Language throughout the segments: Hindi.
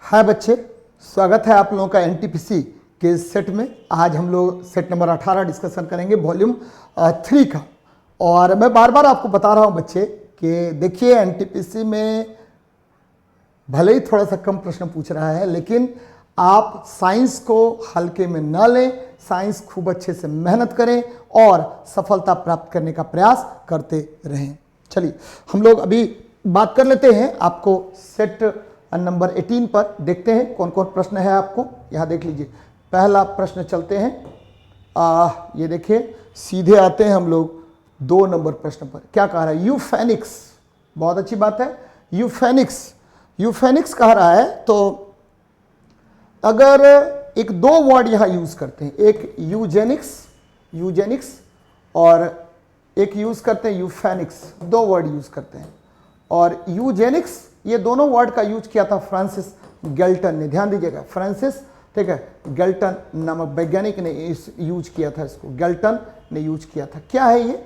हाय बच्चे, स्वागत है आप लोगों का एनटीपीसी के सेट में। आज हम लोग सेट नंबर 18 डिस्कशन करेंगे वॉल्यूम 3 का। और मैं बार बार आपको बता रहा हूं बच्चे कि देखिए एनटीपीसी में भले ही थोड़ा सा कम प्रश्न पूछ रहा है, लेकिन आप साइंस को हल्के में न लें, साइंस खूब अच्छे से मेहनत करें और सफलता प्राप्त करने का प्रयास करते रहें। चलिए हम लोग अभी बात कर लेते हैं। आपको सेट नंबर 18 पर देखते हैं कौन कौन प्रश्न है। आपको यहाँ देख लीजिए, पहला प्रश्न चलते हैं। ये देखिए, सीधे आते हैं हम लोग 2 नंबर प्रश्न पर। क्या कह रहा है? यूफेनिक्स, बहुत अच्छी बात है। यूफेनिक्स कह रहा है, तो अगर एक 2 वर्ड यहां यूज करते हैं, एक यूजेनिक्स और एक यूज करते हैं यूफेनिक्स, 2 वर्ड यूज करते हैं। और यूजेनिक्स, ये दोनों वर्ड का यूज किया था फ्रांसिस गैल्टन ने। ध्यान दीजिएगा, फ्रांसिस, ठीक है, गैल्टन नामक वैज्ञानिक ने इस यूज किया था, इसको गैल्टन ने यूज किया था। क्या है ये?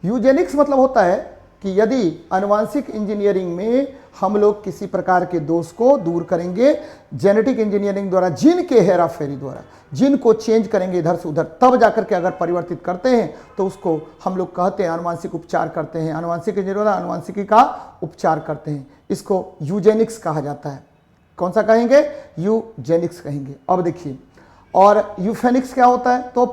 यूजेनिक्स मतलब होता है कि यदि आनुवांशिक इंजीनियरिंग में हम लोग किसी प्रकार के दोष को दूर करेंगे, जेनेटिक इंजीनियरिंग द्वारा, जीन के हेराफेरी द्वारा जीन को चेंज करेंगे इधर से उधर, तब जाकर के अगर परिवर्तित करते हैं तो उसको हम लोग कहते हैं आनुवांशिक उपचार करते हैं। आनुवांशिक इंजीनियर आनुवांशिकी का उपचार करते हैं, इसको यूजेनिक्स कहा जाता है। कौन सा कहेंगे? यूजेनिक्स कहेंगे। अब देखिए, और यूफेनिक्स क्या होता है? तो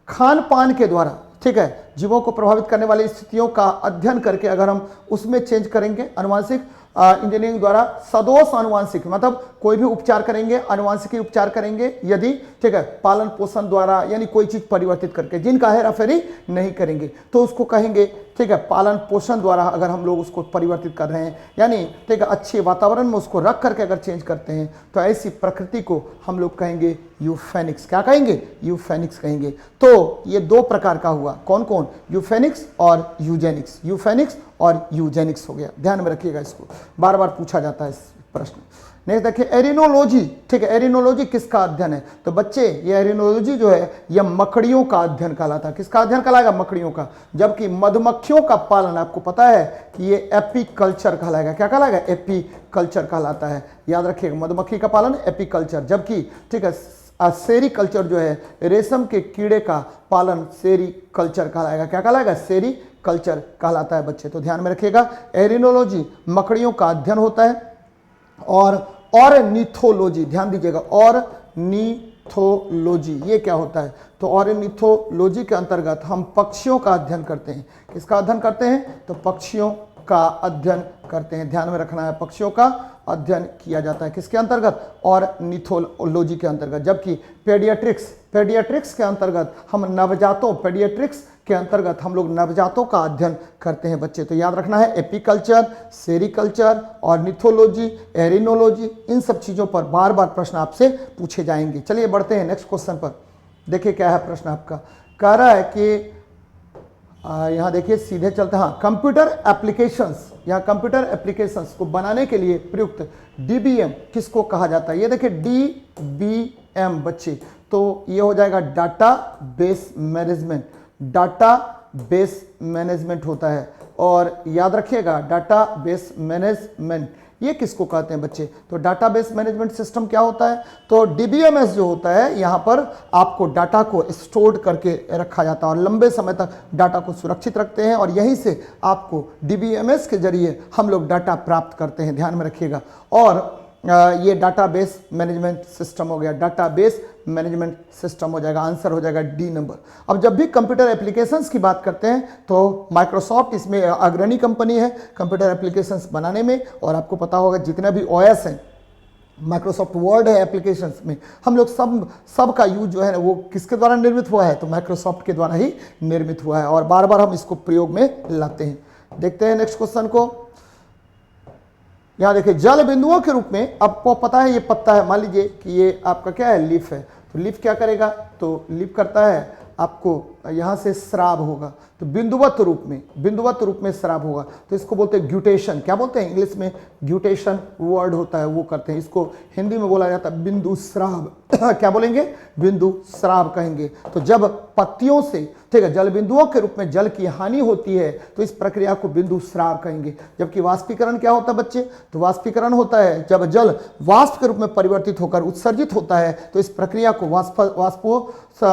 खान पान के द्वारा, ठीक है, जीवों को प्रभावित करने वाली स्थितियों का अध्ययन करके अगर हम उसमें चेंज करेंगे, आनुवांशिक इंजीनियरिंग द्वारा सदोष आनुवांशिक, मतलब कोई भी उपचार करेंगे, आनुवांशिकी उपचार करेंगे यदि, ठीक है, पालन पोषण द्वारा, यानी कोई चीज परिवर्तित करके, जिनका हेराफेरी नहीं करेंगे, तो उसको कहेंगे, ठीक है, पालन पोषण द्वारा अगर हम लोग उसको परिवर्तित कर रहे हैं, यानी ठीक है, अच्छे वातावरण में उसको रख करके अगर चेंज करते हैं, तो ऐसी प्रकृति को हम लोग कहेंगे यूफेनिक्स। क्या कहेंगे? यूफेनिक्स कहेंगे। तो ये 2 प्रकार का हुआ। कौन कौन? यूफेनिक्स और यूजेनिक्स। यूफेनिक्स और यूजेनिक्स हो गया, ध्यान में रखिएगा, इसको बार बार पूछा जाता है इस प्रश्न। नेक्स्ट देखिए, एरिनोलॉजी, ठीक है, एरिनोलॉजी किसका अध्ययन है? तो बच्चे ये एरिनोलॉजी जो है यह मकड़ियों का अध्ययन कहलाता है। किसका अध्ययन कहलाएगा? मकड़ियों का। जबकि मधुमक्खियों का पालन, आपको पता है कि ये एपीकल्चर कहलाएगा। क्या कहलाएगा? एपीकल्चर कहलाता है, याद रखिएगा, मधुमक्खी का पालन एपीकल्चर। जबकि ठीक है, सेरीकल्चर जो है, रेशम के कीड़े का पालन सेरीकल्चर कहलाएगा। क्या कहलाएगा? सेरीकल्चर कहलाता है बच्चे, तो ध्यान में रखिएगा। एरिनोलॉजी मकड़ियों का अध्ययन होता है। और ऑर्निथोलॉजी, ध्यान दीजिएगा, ऑर्निथोलॉजी ये क्या होता है? तो ऑर्निथोलॉजी के अंतर्गत हम पक्षियों का अध्ययन करते हैं। किसका अध्ययन करते हैं? तो पक्षियों का अध्ययन करते हैं, ध्यान में रखना है, पक्षियों का अध्ययन किया जाता है। किसके अंतर्गत? ऑर्निथोलॉजी के अंतर्गत। जबकि पेडियाट्रिक्स के अंतर्गत हम नवजातों, पेडियाट्रिक्स के अंतर्गत हम लोग नवजातों का अध्ययन करते हैं बच्चे, तो याद रखना है, एपीकल्चर, सेरीकल्चर, ऑर्निथोलॉजी, एरिनोलॉजी, इन सब चीजों पर बार बार प्रश्न आपसे पूछे जाएंगे। चलिए बढ़ते हैं नेक्स्ट क्वेश्चन पर। देखिए क्या है प्रश्न आपका। कह रहा है कि यहाँ देखिए, सीधे चलते हैं। हाँ, कंप्यूटर एप्लीकेशंस, यहाँ कंप्यूटर एप्लीकेशंस को बनाने के लिए प्रयुक्त डीबीएम किसको कहा जाता है? ये देखिए डीबीएम बच्चे, तो ये हो जाएगा data base management. Data base management होता है, और याद रखिएगा डाटा बेस मैनेजमेंट ये किसको कहते हैं बच्चे? तो डाटाबेस मैनेजमेंट सिस्टम क्या होता है? तो डीबीएमएस जो होता है, यहाँ पर आपको डाटा को स्टोर करके रखा जाता है और लंबे समय तक डाटा को सुरक्षित रखते हैं, और यहीं से आपको डीबीएमएस के जरिए हम लोग डाटा प्राप्त करते हैं, ध्यान में रखिएगा। और ये डाटाबेस मैनेजमेंट सिस्टम हो गया, डाटाबेस मैनेजमेंट सिस्टम हो जाएगा, आंसर हो जाएगा डी नंबर। अब जब भी कंप्यूटर एप्लीकेशंस की बात करते हैं तो माइक्रोसॉफ्ट इसमें अग्रणी कंपनी है कंप्यूटर एप्लीकेशंस बनाने में। और आपको पता होगा जितने भी ओएस हैं, माइक्रोसॉफ्ट वर्ड है एप्लीकेशंस में, हम लोग सब का यूज जो है ना, वो किसके द्वारा निर्मित हुआ है? तो माइक्रोसॉफ्ट के द्वारा ही निर्मित हुआ है, और बार बार हम इसको प्रयोग में लाते हैं। देखते हैं नेक्स्ट क्वेश्चन को। यहाँ देखिए, जल बिंदुओं के रूप में, आपको पता है ये पत्ता है, मान लीजिए कि ये आपका क्या है? लीफ है। तो लीफ क्या करेगा? तो लीफ करता है, आपको यहाँ से स्राव होगा, तो बिंदुवत रूप में स्राव होगा, तो इसको बोलते हैं ग्यूटेशन। क्या बोलते हैं इंग्लिश में? ग्यूटेशन वर्ड होता है, वो करते हैं। इसको हिंदी में बोला जाता है बिंदु स्राव। क्या बोलेंगे? बिंदु स्राव कहेंगे। तो जब पत्तियों से, ठीक है, जल बिंदुओं के रूप में जल की हानि होती है तो इस प्रक्रिया को बिंदु स्राव कहेंगे। जबकि वाष्पीकरण क्या होता है बच्चे? तो वाष्पीकरण होता है जब जल वाष्प के रूप में परिवर्तित होकर उत्सर्जित होता है, तो इस प्रक्रिया को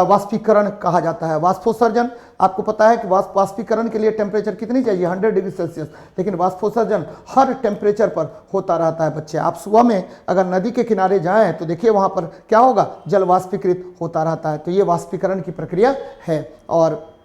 वाष्पीकरण कहा जाता है। वाष्पोत्सर्जन, आपको पता है कि वाष्पीकरण के लिए टेम्परेचर कितनी चाहिए? 100 डिग्री सेल्सियस, लेकिन वाष्पोत्सर्जन हर टेम्परेचर पर होता रहता है बच्चे। आप सुबह में अगर नदी के किनारे जाएं तो देखिए वहां पर क्या होगा? जल वाष्पीकृत होता रहता है। तो ये वाष्पीकरण की प्रक्रिया है। और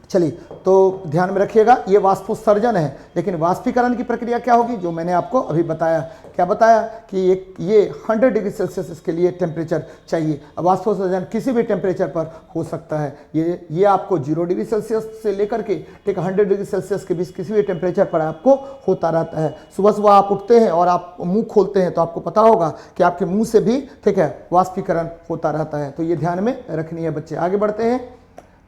चलिए, तो ध्यान में रखिएगा, ये वाष्पोत्सर्जन है, लेकिन वाष्पीकरण की प्रक्रिया क्या होगी? जो मैंने आपको अभी बताया। क्या बताया? कि ये 100 डिग्री सेल्सियस इसके लिए टेम्परेचर चाहिए। अब वाष्पोत्सर्जन किसी भी टेम्परेचर पर हो सकता है। ये आपको 0 डिग्री सेल्सियस से लेकर के, ठीक है, 100 डिग्री सेल्सियस के बीच किसी भी टेम्परेचर पर आपको होता रहता है। सुबह सुबह आप उठते हैं और आप मुंह खोलते हैं तो आपको पता होगा कि आपके मुंह से भी, ठीक है, वाष्पीकरण होता रहता है। तो ये ध्यान में रखनी है बच्चे। आगे बढ़ते हैं।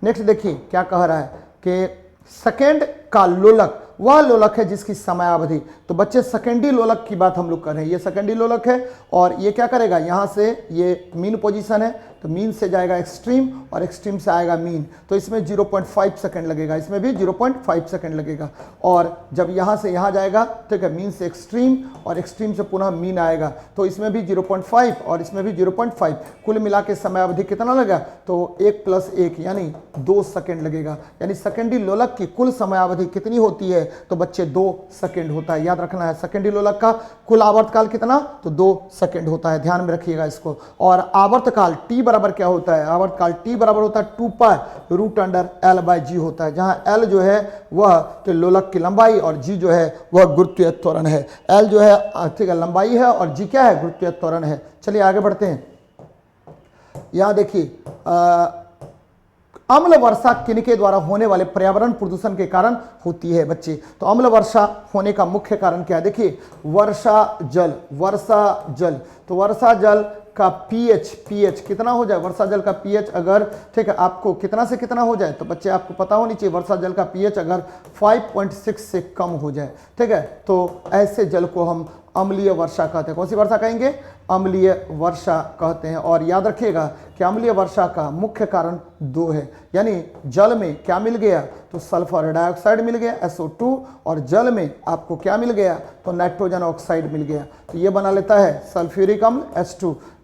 नेक्स्ट देखिए क्या कह रहा है कि सेकेंड का लोलक वह लोलक है जिसकी समयावधि। तो बच्चे सेकेंडरी लोलक की बात हम लोग कर रहे हैं। ये सेकेंडरी लोलक है और ये क्या करेगा? यहाँ से ये मीन पोजीशन है, तो मीन से जाएगा एक्सट्रीम और एक्सट्रीम से आएगा मीन। तो इसमें 0.5 सेकंड लगेगा, इसमें भी 0.5 सेकंड लगेगा। और जब यहाँ से यहाँ जाएगा, ठीक है, मीन से एक्सट्रीम और एक्सट्रीम से पुनः मीन आएगा, तो इसमें भी 0.5 और इसमें भी 0.5, कुल मिला के समयावधि कितना लगेगा? तो 1 + 1 यानी 2 सेकंड लगेगा। यानी सेकेंडरी लोलक की कुल समयावधि कितनी होती है? तो बच्चे 2 सेकंड होता है। याद रखना है, सेकेंडरी लोलक का कुल आवर्तकाल कितना? तो 2 सेकंड होता है। ध्यान में रखिएगा इसको। और आवर्तकाल टी बराबर क्या होता है? आवर्तकाल टी बराबर होता है 2π√L/g होता है, जहां L जो है वह तो लोलक की लंबाई और g जो है वह गुरुत्वीय त्वरण है। L जो है, ठीक है, लंबाई है और g क्या है? गुरुत्वीय त्वरण है। चलिए आगे बढ़ते हैं। यहां देखिए, अम्ल वर्षा किनके द्वारा होने वाले पर्यावरण प्रदूषण के कारण होती है बच्चे? तो अम्ल वर्षा होने का मुख्य कारण क्या है? देखिए, वर्षा जल। तो वर्षा जल का pH कितना हो जाए? वर्षा जल का pH अगर, ठीक है, आपको कितना से कितना हो जाए? तो बच्चे आपको पता होनी चाहिए, वर्षा जल का pH अगर 5.6 से कम हो जाए, ठीक है, तो ऐसे जल को हम अम्लीय वर्षा कहते हैं। कौन सी वर्षा कहेंगे? अम्लीय वर्षा कहते हैं। और याद रखिएगा कि अम्लीय वर्षा का मुख्य कारण 2 है। यानी जल में क्या मिल गया? तो सल्फर डाइऑक्साइड मिल गया SO2, और जल में आपको क्या मिल गया? तो नाइट्रोजन ऑक्साइड मिल गया। तो ये बना लेता है सल्फ्यूरिक अम्ल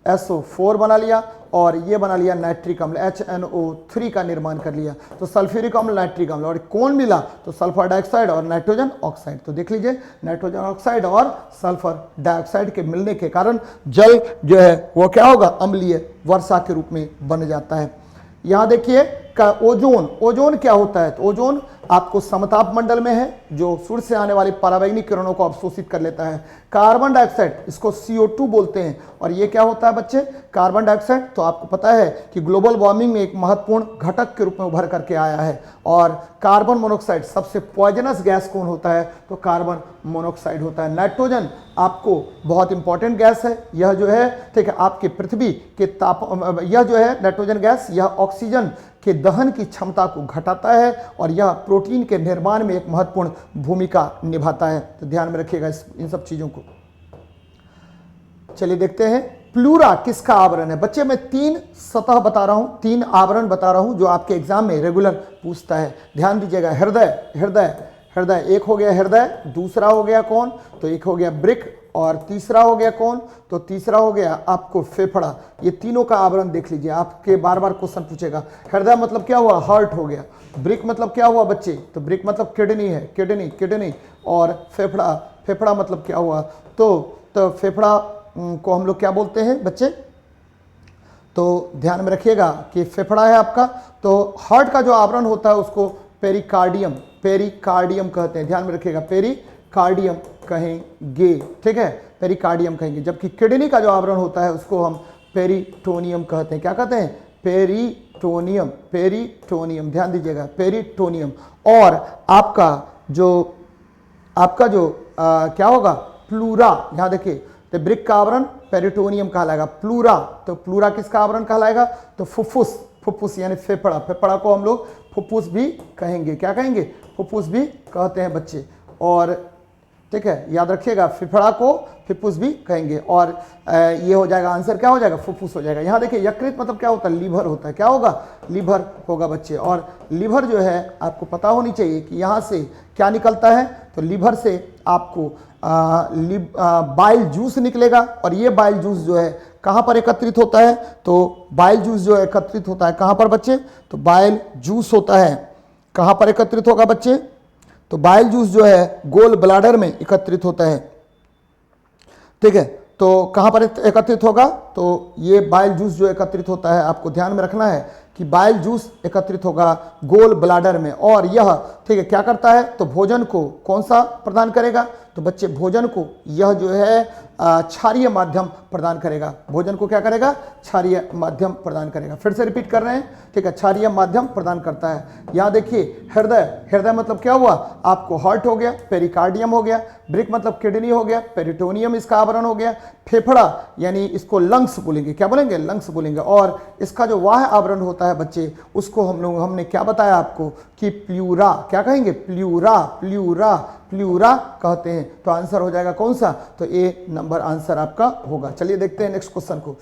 SO4 बना लिया, और ये बना लिया नाइट्रिक अम्ल HNO3 का निर्माण कर लिया। तो सल्फ्यूरिक अम्ल, नाइट्रिक अम्ल, और कौन मिला? तो सल्फर डाइऑक्साइड और नाइट्रोजन ऑक्साइड। तो देख लीजिए, नाइट्रोजन ऑक्साइड और सल्फर डाइऑक्साइड के मिलने के कारण जल जो है वो क्या होगा? अम्लीय वर्षा के रूप में बन जाता है। यहां देखिए का ओजोन क्या होता है? तो ओजोन आपको समताप मंडल में है, जो सूर्य से आने वाली पराबैंगनी किरणों को अवशोषित कर लेता है। कार्बन डाइऑक्साइड, इसको CO2 बोलते हैं। और ये क्या होता है बच्चे? कार्बन डाइऑक्साइड तो आपको पता है कि ग्लोबल वार्मिंग में एक महत्वपूर्ण घटक के रूप में उभर करके आया है। और कार्बन मोनोऑक्साइड, सबसे पॉइजनस गैस कौन होता है? तो कार्बन मोनोऑक्साइड होता है। नाइट्रोजन आपको बहुत इंपॉर्टेंट गैस है। यह जो है, ठीक है, आपके पृथ्वी के यह जो है नाइट्रोजन गैस, यह ऑक्सीजन के दहन की क्षमता को घटाता है और यह प्रोटीन के निर्माण में एक महत्वपूर्ण भूमिका निभाता है। तो ध्यान में रखिएगा इन सब चीजों को। चलिए देखते हैं, प्लूरा किसका आवरण है? बच्चे मैं 3 सतह बता रहा हूं, 3 आवरण बता रहा हूं जो आपके एग्जाम में रेगुलर पूछता है। ध्यान दीजिएगा। हृदय एक हो गया हृदय, दूसरा हो गया कौन? तो एक हो गया ब्रिक, और तीसरा हो गया कौन? तो तीसरा हो गया आपको फेफड़ा। ये तीनों का आवरण देख लीजिए, आपके बार बार क्वेश्चन पूछेगा। हृदय मतलब क्या हुआ? हार्ट हो गया। ब्रिक मतलब क्या हुआ बच्चे? तो ब्रिक मतलब किडनी है, किडनी। और फेफड़ा मतलब क्या हुआ? तो फेफड़ा को हम लोग क्या बोलते हैं बच्चे? तो ध्यान में रखिएगा कि फेफड़ा है आपका। तो हार्ट का जो आवरण होता है उसको पेरिकार्डियम कहते हैं। ध्यान में रखिएगा, पेरिकार्डियम कहेंगे, ठीक है, पेरिकार्डियम कहेंगे। जबकि किडनी का जो आवरण होता है उसको हम पेरिटोनियम कहते हैं। क्या कहते हैं? पेरिटोनियम। ध्यान दीजिएगा, पेरिटोनियम। और आपका जो क्या होगा? प्लूरा। यहां देखिए, तो ब्रिक का आवरण पेरिटोनियम कहलाएगा। प्लूरा, तो प्लूरा किसका आवरण कहलाएगा? तो फुफ्फुस फुफ्फुस यानी फेफड़ा, फेफड़ा को हम लोग फुफ्फुस भी कहेंगे। क्या कहेंगे? फुफ्फुस भी कहते हैं बच्चे। और ठीक है, याद रखिएगा, फेफड़ा को फुफ्फुस भी कहेंगे। और ये हो जाएगा, आंसर क्या हो जाएगा? फुफ्फुस हो जाएगा। यहाँ देखिए, यकृत मतलब क्या होता है? लीवर होता है। क्या होगा? लीवर होगा बच्चे। और लीवर जो है आपको पता होनी चाहिए कि यहाँ से क्या निकलता है। तो लीवर से आपको बाइल जूस निकलेगा, और ये बाइल जूस जो है कहाँ पर एकत्रित होता है? तो बाइल जूस जो है एकत्रित होता है कहाँ पर बच्चे? तो बाइल जूस होता है कहाँ पर एकत्रित होगा बच्चे? तो बाइल जूस जो है गोल ब्लैडर में एकत्रित होता है। ठीक है, तो कहाँ पर एकत्रित होगा? तो ये बाइल जूस जो एकत्रित होता है, आपको ध्यान में रखना है कि बाइल जूस एकत्रित होगा गोल ब्लैडर में। और यह ठीक है क्या करता है? तो भोजन को कौन सा प्रदान करेगा? तो बच्चे भोजन को यह जो है क्षारीय माध्यम प्रदान करेगा। भोजन को क्या करेगा? क्षारीय माध्यम प्रदान करेगा। फिर से रिपीट कर रहे हैं, ठीक है, क्षारीय माध्यम प्रदान करता है। यहाँ देखिए, हृदय, हृदय मतलब क्या हुआ? आपको हार्ट हो गया, पेरिकार्डियम हो गया, ब्रिक मतलब किडनी हो गया, पेरिटोनियम इसका आवरण हो गया, फेफड़ा यानी इसको लंग्स बोलेंगे। क्या बोलेंगे? लंग्स बोलेंगे। और इसका जो वाह आवरण होता है बच्चे, उसको हमने क्या बताया आपको कि प्ल्यूरा। क्या कहेंगे? प्ल्यूरा, प्ल्यूरा, प्ल्यूरा कहते हैं। तो आंसर हो जाएगा कौन सा? तो ए नंबर आंसर आपका होगा। चलिए देखते हैं नेक्स्ट क्वेश्चन को।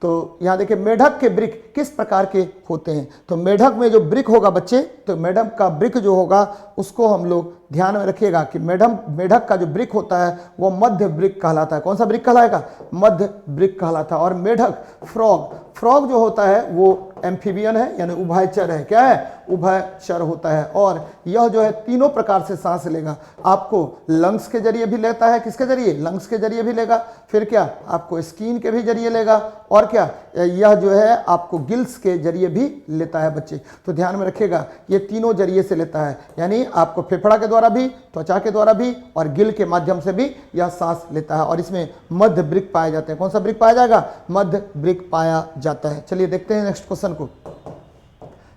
तो यहाँ देखिए, मेढक के वृक्क किस प्रकार के होते हैं? तो मेढक में जो वृक्क होगा बच्चे, तो मेढक का वृक्क जो होगा उसको हम लोग ध्यान में रखिएगा कि मेढक का जो वृक्क होता है वो मध्य वृक्क कहलाता है। कौन सा वृक्क कहलाएगा? मध्य वृक्क कहलाता है। और मेढक, फ्रॉग, फ्रॉग जो होता है वो एम्फीबियन है, यानी उभयचर है। क्या है? उभयचर होता है। और यह जो है तीनों प्रकार से सांस लेगा। आपको लंग्स के जरिए भी लेता है। किसके जरिए? लंग्स के जरिए भी लेगा। फिर क्या? आपको स्किन के भी जरिए लेगा। और क्या? यह जो है आपको गिल्स के जरिए भी लेता है बच्चे। तो ध्यान में रखिएगा, ये तीनों जरिए से लेता है, यानी आपको फेफड़ा के द्वारा भी, त्वचा के द्वारा भी, और गिल के माध्यम से भी यह सांस लेता है। और इसमें मध्य वृक्क पाए जाते हैं। कौन सा वृक्क पाया जाएगा? मध्य वृक्क पाया जाता है। चलिए देखते हैं नेक्स्ट क्वेश्चन को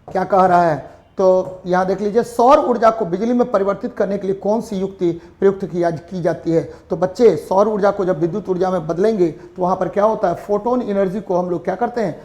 क्या कह रहा है। तो यहां देख लीजिए, सौर ऊर्जा को बिजली में परिवर्तित करने के लिए कौन सी युक्ति प्रयुक्त की जाती है? तो बच्चे, सौर ऊर्जा को जब विद्युत ऊर्जा में बदलेंगे तो वहां पर क्या होता है? फोटोन एनर्जी को हम लोग क्या करते हैं?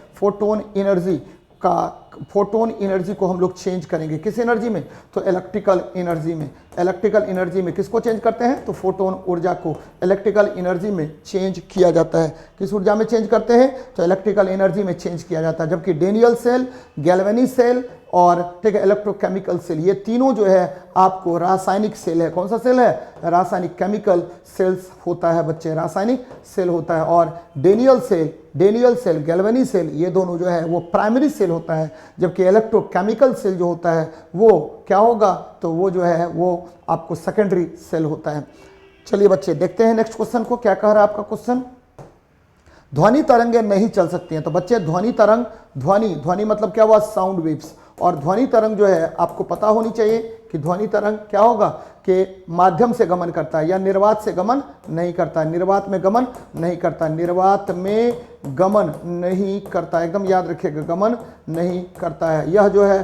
फोटोन एनर्जी को हम लोग चेंज करेंगे। किस एनर्जी में? तो इलेक्ट्रिकल एनर्जी में। इलेक्ट्रिकल एनर्जी में किसको चेंज करते हैं? तो फोटोन ऊर्जा को इलेक्ट्रिकल एनर्जी में चेंज किया जाता है। किस ऊर्जा में चेंज करते हैं? तो इलेक्ट्रिकल एनर्जी में चेंज किया जाता है। जबकि डेनियल सेल, गैल्वेनी सेल और ठीक है इलेक्ट्रोकेमिकल सेल, ये तीनों जो है आपको रासायनिक सेल है। कौन सा सेल है? रासायनिक, केमिकल सेल्स होता है बच्चे, रासायनिक सेल होता है। और डेनियल सेल, गैल्वेनी सेल, ये दोनों जो है वो प्राइमरी सेल होता है। जबकि इलेक्ट्रोकेमिकल सेल जो होता है वो क्या होगा? तो वो जो है वो आपको सेकेंडरी सेल होता है। चलिए बच्चे देखते हैं नेक्स्ट क्वेश्चन को। क्या कह रहा है आपका क्वेश्चन? ध्वनि तरंगें नहीं चल सकती हैं। तो बच्चे, ध्वनि तरंग, ध्वनि मतलब क्या हुआ? Sound waves. और ध्वनि तरंग जो है आपको पता होनी चाहिए कि ध्वनि तरंग क्या होगा? कि माध्यम से गमन करता है या निर्वात से गमन नहीं करता है। निर्वात में गमन नहीं करता, निर्वात में गमन नहीं करता, एकदम याद रखिएगा, गमन नहीं करता है। यह जो है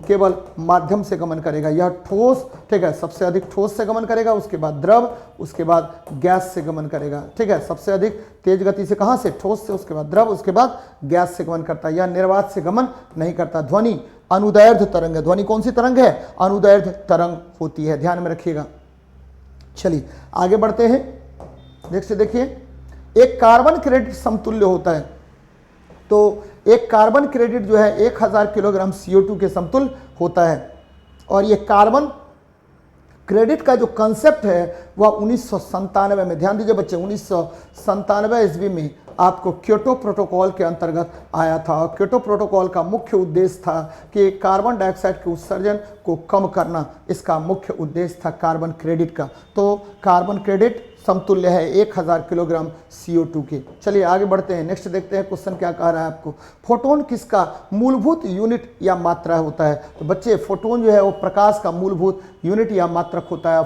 केवल माध्यम से गमन करेगा। यह ठोस, ठीक है, सबसे अधिक ठोस से गमन करेगा, उसके बाद द्रव, उसके बाद गैस से गमन करेगा। ठीक है, सबसे अधिक तेज गति से कहाँ से? ठोस से, उसके बाद द्रव, उसके बाद गैस से गमन करता है। यह निर्वात से गमन नहीं करता। ध्वनि अनुदैर्ध्य तरंग है। ध्वनि कौन सी तरंग है? अनुदैर्ध्य तरंग होती है, ध्यान में रखिएगा। चलिए आगे बढ़ते हैं। नेक्स्ट देखिए, एक कार्बन क्रेडिट समतुल्य होता है। तो एक कार्बन क्रेडिट जो है 1000 किलोग्राम CO2 के समतुल्य होता है। और ये कार्बन क्रेडिट का जो कंसेप्ट है वह 1997 में, ध्यान दीजिए बच्चे, 1997 ईस्वी में आपको क्योटो प्रोटोकॉल के अंतर्गत आया था। क्योटो प्रोटोकॉल का मुख्य उद्देश्य था कि कार्बन डाइऑक्साइड के उत्सर्जन को कम करना, इसका मुख्य उद्देश्य था कार्बन क्रेडिट का। तो कार्बन क्रेडिट समतुल्य है 1000 किलोग्राम CO2 के। चलिए आगे बढ़ते हैं, नेक्स्ट देखते हैं क्वेश्चन क्या कह रहा है आपको। फोटोन किसका मूलभूत यूनिट या मात्रा होता है? तो बच्चे, फोटोन जो है वो प्रकाश का मूलभूत यूनिट या मात्रक होता है।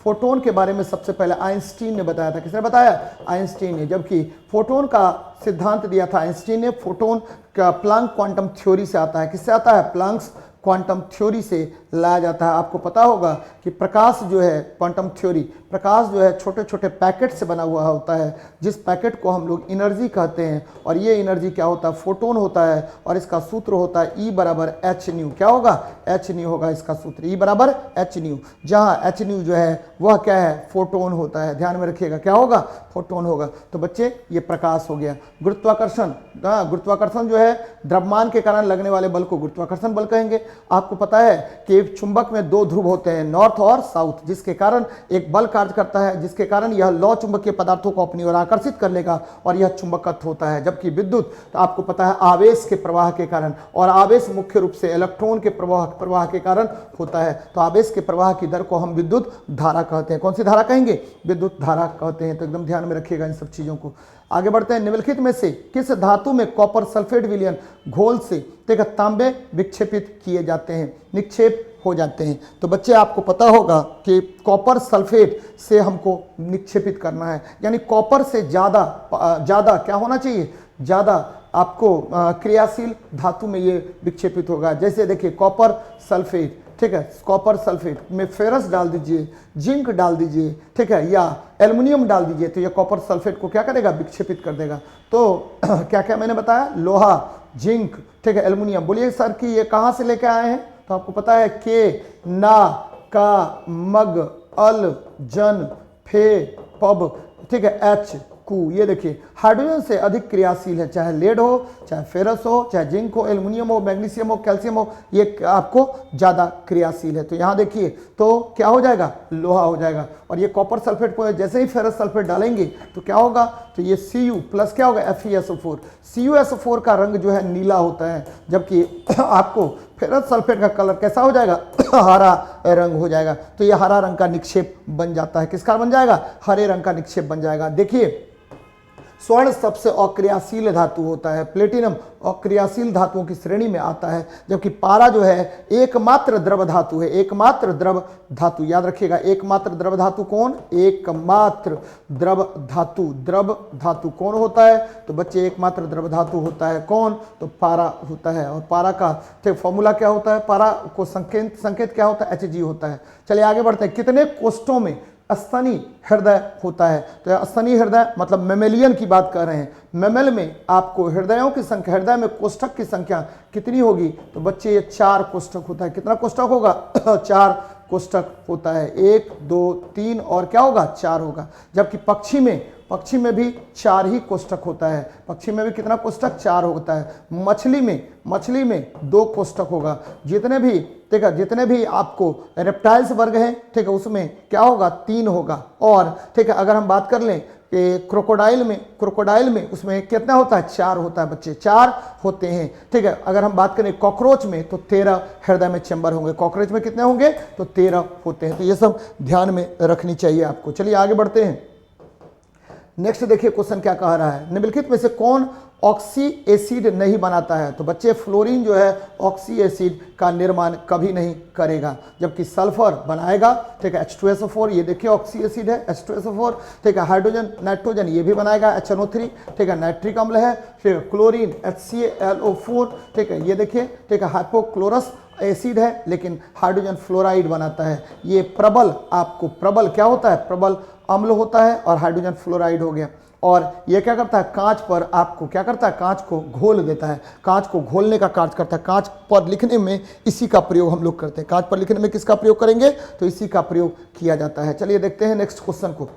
फोटोन के बारे में सबसे पहले आइंस्टीन ने बताया था। किसने बताया? आइंस्टीन ने। जबकि फोटोन का सिद्धांत दिया था आइंस्टीन ने। फोटोन का प्लांक क्वांटम थ्योरी से आता है। किससे आता है? प्लांक्स क्वांटम थ्योरी से लाया जाता है। आपको पता होगा कि प्रकाश जो है, क्वांटम थ्योरी, प्रकाश जो है छोटे छोटे पैकेट से बना हुआ होता है, जिस पैकेट को हम लोग एनर्जी कहते हैं, और ये एनर्जी क्या होता है, फोटोन होता है, और इसका सूत्र होता है E बराबर एच न्यू। क्या होगा, एच न्यू होगा इसका सूत्र, E बराबर एच न्यू, जहाँ एच न्यू जो है वह क्या है, फोटोन होता है। ध्यान में रखिएगा, क्या होगा, फोटोन होगा। तो बच्चे ये प्रकाश हो गया। गुरुत्वाकर्षण, गुरुत्वाकर्षण जो है द्रव्यमान के कारण लगने वाले बल को गुरुत्वाकर्षण बल कहेंगे। आपको पता है कि चुंबक में दो ध्रुव होते हैं, नॉर्थ और साउथ, जिसके कारण एक बल कार्य करता है, जिसके कारण यह लौ चुंबकीय पदार्थों को अपनी ओर आकर्षित कर लेगा और यह चुंबकत्व होता है। जबकि विद्युत, तो आपको पता है आवेश के प्रवाह के कारण, और आवेश मुख्य रूप से इलेक्ट्रॉन के प्रवाह के कारण होता है। तो आवेश के प्रवाह की दर को हम विद्युत धारा कहते हैं। कौन सी धारा कहेंगे, विद्युत धारा कहते हैं। तो एकदम ध्यान में रखिएगा इन सब चीजों को। आगे बढ़ते हैं। निम्नलिखित में से किस धातु में कॉपर सल्फेट विलयन घोल से तांबे विक्षेपित किए जाते हैं, निक्षेप हो जाते हैं? तो बच्चे आपको पता होगा कि कॉपर सल्फेट से हमको निक्षेपित करना है, यानी कॉपर से ज़्यादा क्या होना चाहिए, ज़्यादा आपको क्रियाशील धातु में ये विक्षेपित होगा। जैसे देखिए कॉपर सल्फेट, ठीक है, कॉपर सल्फेट में फेरस डाल दीजिए, जिंक डाल दीजिए, ठीक है, या एल्युमिनियम डाल दीजिए, तो ये कॉपर सल्फेट को क्या करेगा, विक्षेपित कर देगा। तो क्या क्या मैंने बताया, लोहा, जिंक, ठीक है, एल्युमिनियम। बोलिए सर कि ये कहाँ से लेके आए हैं? तो आपको पता है के, ना, का, मग, अल, जन, फे, पब, ठीक है, एच, कू। ये देखिए हाइड्रोजन से अधिक क्रियाशील है, चाहे लेड हो, चाहे फेरस हो, चाहे जिंक हो, एल्युमिनियम हो, मैग्नीशियम हो, कैल्शियम हो, ये आपको ज़्यादा क्रियाशील है। तो यहाँ देखिए तो क्या हो जाएगा, लोहा हो जाएगा। और ये कॉपर सल्फेट को जैसे ही फेरस सल्फेट डालेंगे तो क्या होगा, तो ये Cu प्लस क्या होगा, FeSO4। CuSO4 का रंग जो है नीला होता है, जबकि आपको फेरस सल्फेट का कलर कैसा हो जाएगा, हरा रंग हो जाएगा। तो ये हरा रंग का निक्षेप बन जाता है। किसका बन जाएगा, हरे रंग का निक्षेप बन जाएगा। देखिए स्वर्ण सबसे अक्रियाशील धातु होता है, प्लेटिनम अक्रियाशील धातुओं की श्रेणी में आता है, जबकि पारा जो है एकमात्र द्रव धातु है, एकमात्र द्रव धातु। याद रखिएगा, एकमात्र द्रव धातु कौन, एकमात्र द्रव धातु कौन होता है? तो बच्चे एकमात्र द्रव धातु होता है कौन, तो पारा होता है। और पारा का फॉर्मूला क्या होता है, पारा को संकेत क्या होता है, Hg होता है। चलिए आगे बढ़ते हैं। कितने कोष्ठों में स्तनी हृदय होता है? तो स्तनी हृदय मतलब मेमेलियन की बात कर रहे हैं। मेमल में आपको हृदयों की संख्या, हृदय में कोष्ठक की संख्या कितनी होगी? तो बच्चे ये 4 कोष्ठक होता है। कितना कोष्ठक होगा 4 कोष्ठक होता है। 1 2 3 और क्या होगा, 4 होगा। जबकि पक्षी में भी 4 ही कोष्ठक होता है। पक्षी में भी कितना कोष्ठक, 4 होता है। मछली में 2 कोष्ठक होगा। जितने भी, ठीक है, जितने भी आपको रेप्टाइल्स वर्ग हैं, ठीक है, उसमें क्या होगा, 3 होगा। और ठीक है, अगर हम बात कर लें कि क्रोकोडाइल में उसमें कितना होता है, 4 होता है बच्चे, 4 होते हैं। ठीक है, अगर हम बात करें कॉकरोच में तो 13 हृदय में चैम्बर होंगे। कॉकरोच में कितने होंगे, तो 13 होते हैं। तो ये सब ध्यान में रखनी चाहिए आपको। चलिए आगे बढ़ते हैं। नेक्स्ट देखिए क्वेश्चन क्या कह रहा है, निम्नलिखित में से कौन ऑक्सी एसिड नहीं बनाता है? तो बच्चे फ्लोरीन जो है ऑक्सी एसिड का निर्माण कभी नहीं करेगा, जबकि सल्फर बनाएगा। ठीक है, H2SO4, ये देखिए ऑक्सी एसिड है H2SO4। ठीक है, हाइड्रोजन नाइट्रोजन ये भी बनाएगा HNO3। ठीक है, नाइट्रिक अम्ल है। फिर क्लोरीन HClO4। ठीक है, ये देखिए, ठीक है, हाइपोक्लोरस एसिड है, लेकिन हाइड्रोजन फ्लोराइड बनाता है। ये प्रबल क्या होता है, प्रबल अम्ल होता है, और हाइड्रोजन फ्लोराइड हो गया। और ये क्या करता है, कांच पर आपको क्या करता है, कांच को घोल देता है। कांच को घोलने का कार्य करता है। कांच पर लिखने में इसी का प्रयोग हम लोग करते हैं। कांच पर लिखने में किसका प्रयोग करेंगे, तो इसी का प्रयोग किया जाता है। चलिए देखते हैं नेक्स्ट क्वेश्चन को।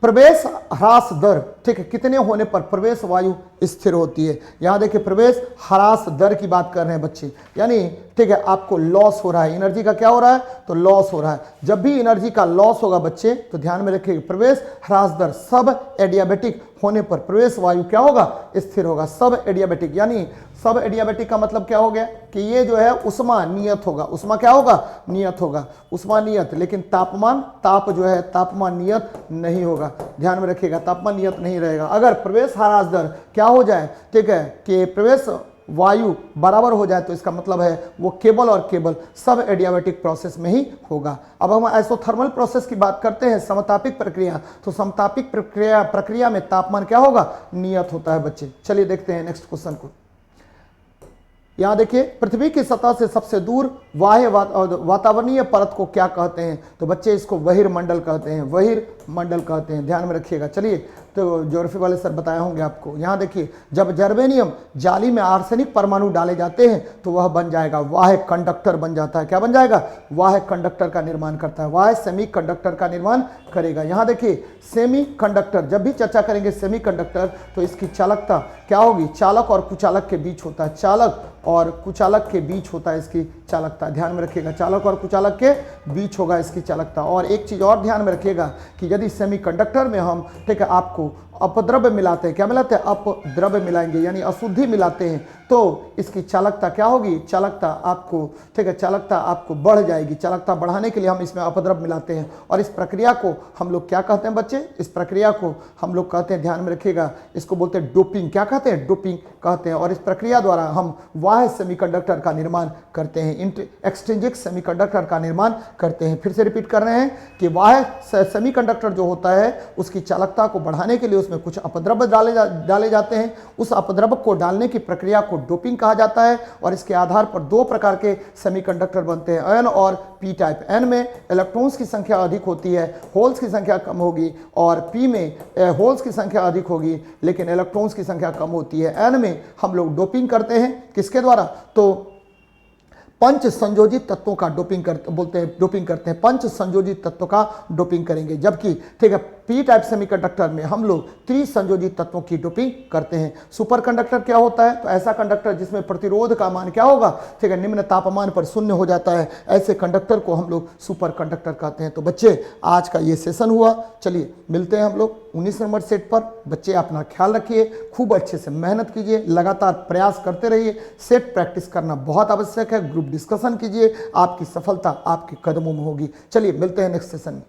प्रवेश ह्रास दर, ठीक है, कितने होने पर प्रवेश वायु स्थिर होती है? यहां देखिए प्रवेश ह्रास दर की बात कर रहे हैं बच्चे, यानी ठीक है आपको लॉस हो रहा है, एनर्जी का क्या हो रहा है, तो लॉस हो रहा है। जब भी एनर्जी का लॉस होगा बच्चे तो ध्यान में रखिएगा, प्रवेश ह्रास दर सब एडियाबेटिक होने पर प्रवेश वायु क्या होगा, स्थिर होगा। सब एडियाबेटिक, यानी सब एडियाबेटिक का मतलब क्या हो गया कि ये जो है उष्मा नियत होगा। उष्मा क्या होगा, नियत होगा, उष्मा नियत। लेकिन ताप जो है तापमान नियत नहीं होगा। ध्यान में रखिएगा, तापमान नियत नहीं रहेगा। अगर प्रवेश ह्रास दर क्या हो जाए, ठीक है, कि प्रवेश वायु बराबर हो जाए तो इसका मतलब है वो केवल और केवल सब एडियाबेटिक प्रोसेस में ही होगा। अब हम आइसोथर्मल प्रोसेस की बात करते हैं, समतापिक प्रक्रिया। तो समतापिक प्रक्रिया में तापमान क्या होगा, नियत होता है बच्चे। चलिए देखते हैं नेक्स्ट क्वेश्चन को। यहाँ देखिए पृथ्वी की सतह से सबसे दूर बाह्य वातावरणीय परत को क्या कहते हैं? तो बच्चे इसको बहिर्मंडल कहते हैं, बहिर्मंडल कहते हैं, ध्यान में रखिएगा। चलिए, तो ज्योग्राफी वाले सर बताए होंगे आपको। यहाँ देखिए, जब जर्मेनियम जाली में आर्सेनिक परमाणु डाले जाते हैं तो वह बन जाएगा वाह्य कंडक्टर बन जाता है। क्या बन जाएगा? वाह्य कंडक्टर का निर्माण करता है, वाह्य सेमी कंडक्टर का निर्माण करेगा। यहाँ देखिए सेमी कंडक्टर, जब भी चर्चा करेंगे सेमी कंडक्टर तो इसकी चालकता क्या होगी? चालक और कुचालक के बीच होता है, चालक और कुचालक के बीच होता है इसकी चालकता, ध्यान में रखिएगा। चालक और कुचालक के बीच होगा इसकी चालकता। और एक चीज़ और ध्यान में रखिएगा कि यदि सेमीकंडक्टर में हम, ठीक है, आपको अपद्रव्य मिलाते हैं, क्या मिलाते हैं? अपद्रव्य मिलाएंगे, यानी अशुद्धि मिलाते हैं, तो इसकी चालकता क्या होगी? चालकता आपको, ठीक है, चालकता आपको बढ़ जाएगी। चालकता बढ़ाने के लिए हम इसमें अपद्रव्य मिलाते हैं और इस प्रक्रिया को हम लोग क्या कहते हैं बच्चे? इस प्रक्रिया को हम लोग कहते हैं, ध्यान में रखिएगा, इसको बोलते हैं डोपिंग। क्या कहते हैं? डोपिंग कहते हैं। और इस प्रक्रिया द्वारा हम बाह्य सेमीकंडक्टर का निर्माण करते हैं, एक्सट्रिंसिक सेमीकंडक्टर का निर्माण करते हैं। फिर से रिपीट कर रहे हैं कि बाह्य सेमीकंडक्टर जो होता है उसकी चालकता को बढ़ाने के लिए उसमें कुछ अपद्रव्य डाले जाते हैं। उस अपद्रव्य को डालने की प्रक्रिया को डोपिंग कहा जाता है। और इसके आधार पर दो प्रकार के सेमीकंडक्टर बनते हैं, एन और पी टाइप। एन में इलेक्ट्रॉन्स की संख्या अधिक होती है, होल्स की संख्या कम होगी, और पी में होल्स की संख्या अधिक होगी लेकिन इलेक्ट्रॉन्स की संख्या कम होती है। एन में हम लोग डोपिंग करते हैं, किसके द्वारा? तो पंच संयोजित तत्वों का डोपिंग करते हैं, पंच संयोजित तत्वों का डोपिंग करेंगे। जबकि, ठीक है, पी टाइप सेमीकंडक्टर में हम लोग त्रिसंयोजित तत्वों की डोपिंग करते हैं। सुपर कंडक्टर क्या होता है? तो ऐसा कंडक्टर जिसमें प्रतिरोध का मान क्या होगा? ठीक है, निम्न तापमान पर शून्य हो जाता है, ऐसे कंडक्टर को हम लोग सुपर कंडक्टर कहते हैं। तो बच्चे, आज का ये सेशन हुआ। चलिए मिलते हैं हम लोग 19 नंबर सेट पर। बच्चे अपना ख्याल रखिए, खूब अच्छे से मेहनत कीजिए, लगातार प्रयास करते रहिए। सेट प्रैक्टिस करना बहुत आवश्यक है, ग्रुप डिस्कशन कीजिए, आपकी सफलता आपके कदमों में होगी। चलिए मिलते हैं नेक्स्ट सेशन में।